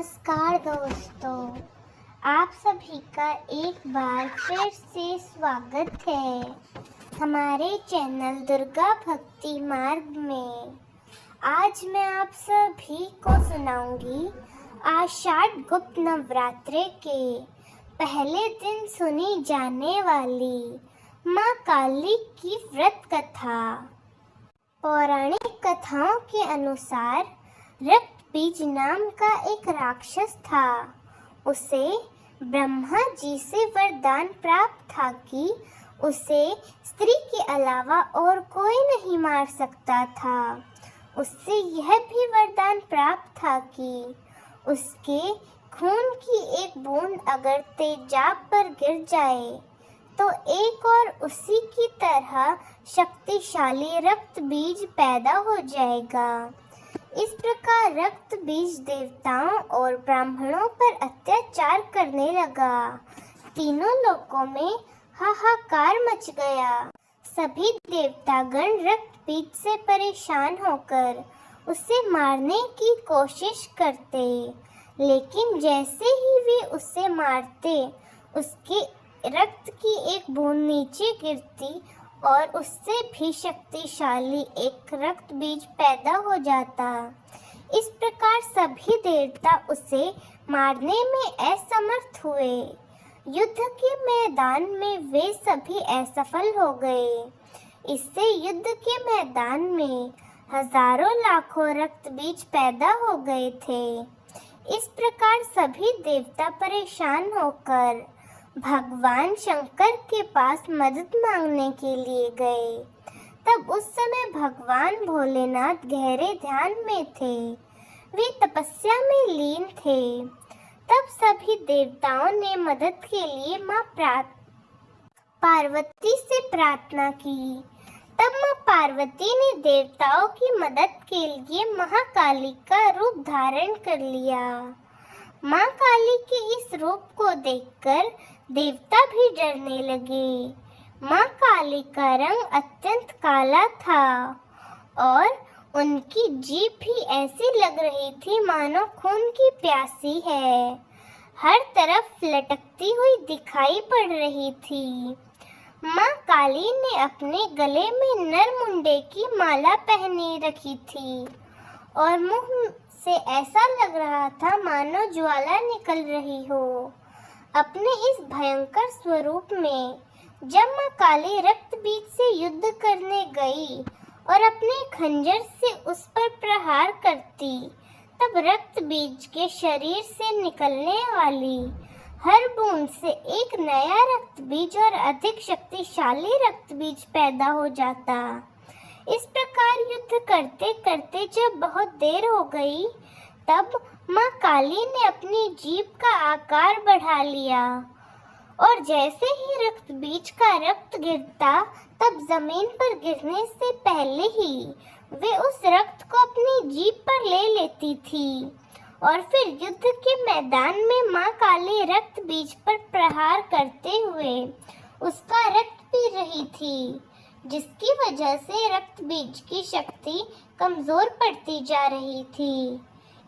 नमस्कार दोस्तों, आप सभी का एक बार फिर से स्वागत है हमारे चैनल दुर्गा भक्ति मार्ग में। आज मैं आप सभी को सुनाऊंगी आषाढ़ गुप्त नवरात्रे के पहले दिन सुनी जाने वाली माँ काली की व्रत कथा। पौराणिक कथाओं के अनुसार रक्तबीज नाम का एक राक्षस था। उसे ब्रह्मा जी से वरदान प्राप्त था कि उसे स्त्री के अलावा और कोई नहीं मार सकता था। उससे यह भी वरदान प्राप्त था कि उसके खून की एक बूंद अगर तेजाब पर गिर जाए तो एक और उसी की तरह शक्तिशाली रक्त बीज पैदा हो जाएगा। इस प्रकार रक्त बीज देवताओं और ब्राह्मणों पर अत्याचार करने लगा। तीनों लोकों में हाहाकार मच गया। सभी देवतागण रक्त बीज से परेशान होकर उसे मारने की कोशिश करते, लेकिन जैसे ही वे उसे मारते उसके रक्त की एक बूंद नीचे गिरती और उससे भी शक्तिशाली एक रक्त बीज पैदा हो जाता। इस प्रकार सभी देवता उसे मारने में असमर्थ हुए। युद्ध के मैदान में वे सभी असफल हो गए। इससे युद्ध के मैदान में हजारों लाखों रक्त बीज पैदा हो गए थे। इस प्रकार सभी देवता परेशान होकर भगवान शंकर के पास मदद मांगने के लिए गए। तब उस समय भगवान भोलेनाथ गहरे ध्यान में थे। वे तपस्या में लीन थे। तब सभी देवताओं ने मदद के लिए माँ पार्वती से प्रार्थना की। तब माँ पार्वती ने देवताओं की मदद के लिए महाकाली का रूप धारण कर लिया। माँ काली के इस रूप को देखकर देवता भी डरने लगे। माँ काली का रंग अत्यंत काला था और उनकी जीभ भी ऐसी लग रही थी मानो खून की प्यासी है। हर तरफ लटकती हुई दिखाई पड़ रही थी। माँ काली ने अपने गले में नरमुंडे की माला पहनी रखी थी और मुंह से ऐसा लग रहा था मानो ज्वाला निकल रही हो। अपने इस भयंकर स्वरूप में जब माँ काली रक्त बीज से युद्ध करने गई और अपने खंजर से उस पर प्रहार करती, तब रक्त बीज के शरीर से निकलने वाली हर बूंद से एक नया रक्त बीज और अधिक शक्तिशाली रक्त बीज पैदा हो जाता। इस प्रकार युद्ध करते करते जब बहुत देर हो गई, तब माँ काली ने अपनी जीभ का आकार बढ़ा लिया और जैसे ही रक्त बीज का रक्त गिरता, तब जमीन पर गिरने से पहले ही वे उस रक्त को अपनी जीभ पर ले लेती थी और फिर युद्ध के मैदान में माँ काली रक्त बीज पर प्रहार करते हुए उसका रक्त पी रही थी, जिसकी वजह से रक्त बीज की शक्ति कमजोर पड़ती जा रही थी।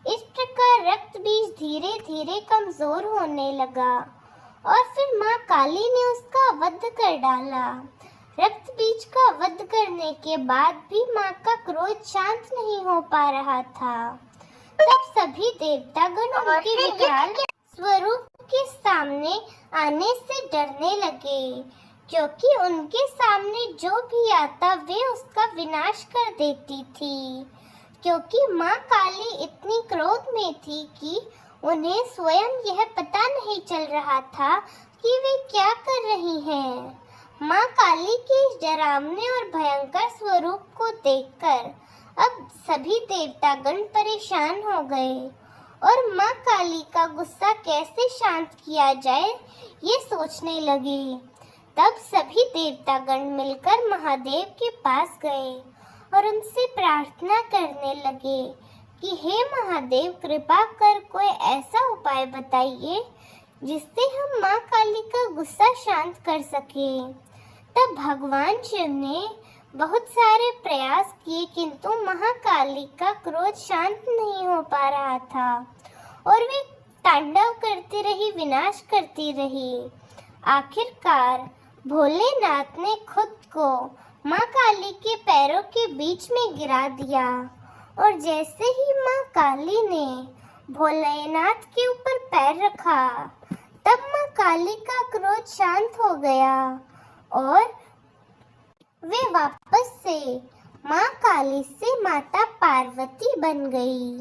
इस प्रकार रक्त बीज धीरे धीरे कमजोर होने लगा और फिर माँ काली ने उसका वध कर डाला। रक्त बीज का वध करने के बाद भी माँ का क्रोध शांत नहीं हो पा रहा था। तब सभी देवतागण उनके विकराल स्वरूप के सामने आने से डरने लगे, क्योंकि उनके सामने जो भी आता वे उसका विनाश कर देती थी। क्योंकि माँ काली इतनी क्रोध में थी कि उन्हें स्वयं यह पता नहीं चल रहा था कि वे क्या कर रही हैं। माँ काली के इस डरावने और भयंकर स्वरूप को देखकर अब सभी देवतागण परेशान हो गए और माँ काली का गुस्सा कैसे शांत किया जाए ये सोचने लगे। तब सभी देवतागण मिलकर महादेव के पास गए और उनसे प्रार्थना करने लगे कि हे महादेव, कृपा कर कोई ऐसा उपाय बताइए जिससे हम माँ काली का गुस्सा शांत कर सकें। तब भगवान शिव ने बहुत सारे प्रयास किए, किंतु महाकाली का क्रोध शांत नहीं हो पा रहा था और वे तांडव करती रही, विनाश करती रही। आखिरकार भोलेनाथ ने खुद को माँ काली के पैरों के बीच में गिरा दिया और जैसे ही माँ काली ने भोलेनाथ के ऊपर पैर रखा, तब माँ काली का क्रोध शांत हो गया और वे वापस से माँ काली से माता पार्वती बन गई।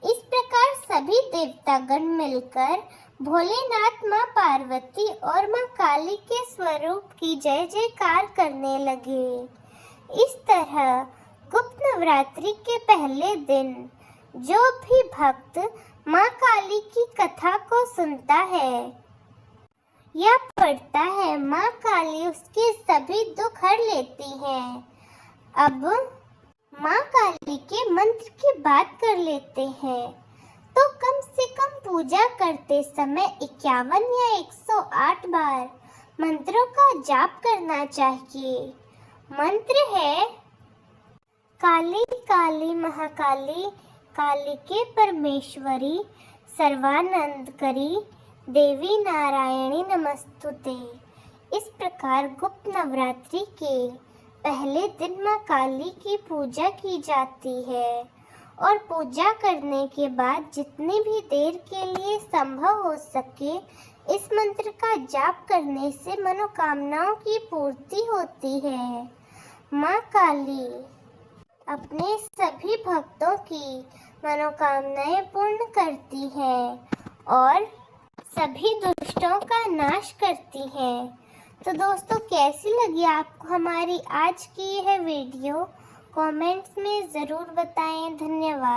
इस प्रकार सभी देवतागण मिलकर भोलेनाथ, माँ पार्वती और माँ काली के स्वरूप की जय जयकार करने लगे। इस तरह गुप्त नवरात्रि के पहले दिन जो भी भक्त माँ काली की कथा को सुनता है या पढ़ता है, माँ काली उसके सभी दुख हर लेती हैं। अब माँ काली के मंत्र की बात कर लेते हैं। तो कम से कम पूजा करते समय 51 या 108 बार मंत्रों का जाप करना चाहिए। मंत्र है: काली काली महाकाली, कालिके परमेश्वरी, सर्वानंदकरी, देवी नारायणी नमस्तुते। इस प्रकार गुप्त नवरात्रि के पहले दिन माँ काली की पूजा की जाती है और पूजा करने के बाद जितनी भी देर के लिए संभव हो सके इस मंत्र का जाप करने से मनोकामनाओं की पूर्ति होती है। माँ काली अपने सभी भक्तों की मनोकामनाएं पूर्ण करती हैं और सभी दुष्टों का नाश करती हैं। तो दोस्तों, कैसी लगी आपको हमारी आज की यह वीडियो? कमेंट्स में ज़रूर बताएं। धन्यवाद।